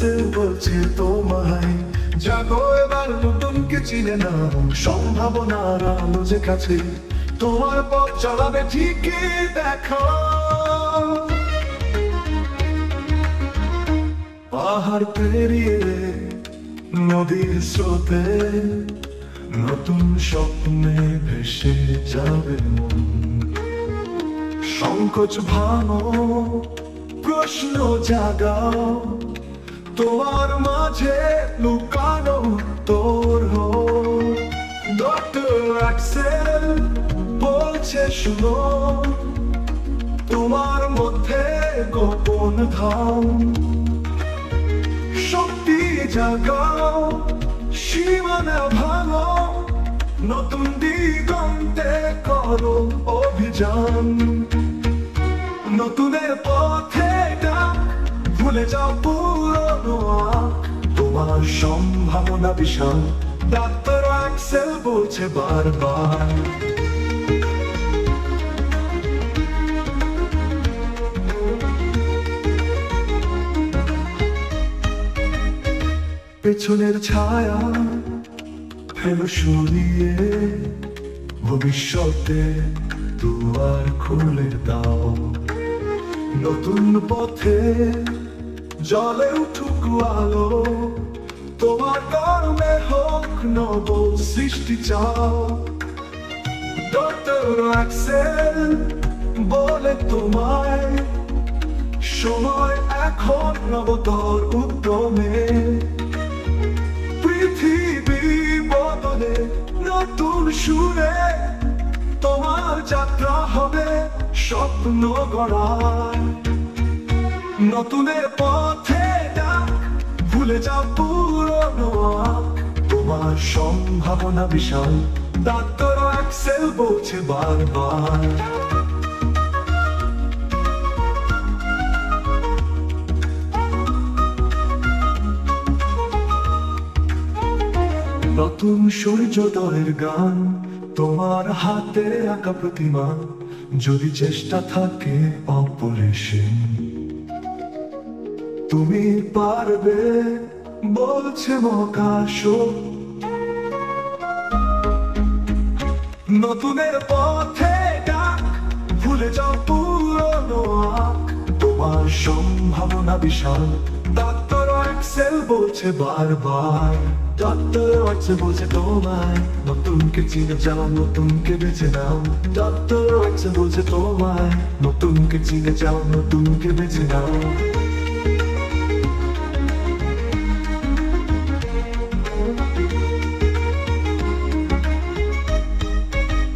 Axle বলছে তোমায়, জাগো এবার নতুনকে চিনে নাও, সম্ভাবনার আলো যে কাছে, তোমার পথ চালাবে ঠিকই দেখো। পাহাড় পেরিয়ে নদীর স্রোতে নতুন স্বপ্নে ভেসে যাবে মন। সংকোচ ভাঙো, প্রশ্ন জাগাও, তোমার মাঝে লুকানো তোর ডক্টর অ্যাক্সেল বলছে শুনো, তোমার মধ্যে গোপন ধাও, শক্তি জাগাও, সীমানা ভাঙো, নতুন দিগন্তে করো অভিযান। নতুনের পথে ডাক, ভুলে যাও পুরনো আঁক, তোমার সম্ভাবনা বিশাল, ডাক্তার অ্যাক্সেল বলছে বারবার। পেছনের ছায়া ফেলো সরিয়ে, ভবিষ্যতে দুয়ার খুলে দাও। নতুন পথে জলে উঠুক আলো, তোমার কর্মে হোক নব সৃষ্টি চাও। ডক্টর অ্যাক্সেল বলে তোমায়, সময় এখন নবতর উদ্যমে, পৃথিবী বদলে নতুন সুরে, তোমার যাত্রা হবে স্বপ্ন গড়ায়। নতুনের পথে ডাক, ভুলে যাও পুরনো আঁক, তোমার সম্ভাবনা বিশাল, ডাক্তার অ্যাক্সেল বলছে বারবার। নতুন সূর্যোদয়ের গান, তোমার হাতে আঁকা প্রতিমা, যদি চেষ্টা থাকে অপরিসীম, তুমি পারবে বলছে মহাকাশ। নতুনের পথে ডাক, ভুলে যাও পুরনো আঁক, তোমার সম্ভাবনা বিশাল, ডাক্তার অ্যাক্সেল বলছে বারবার। ডক্টর অ্যাক্সেল বলছে তোমায়, নতুনকে চিনে যাও, নতুনকে বেছে নাও। ডক্টর অ্যাক্সেল বলছে তোমায়, নতুনকে চিনে যাও, নতুনকে বেছে নাও।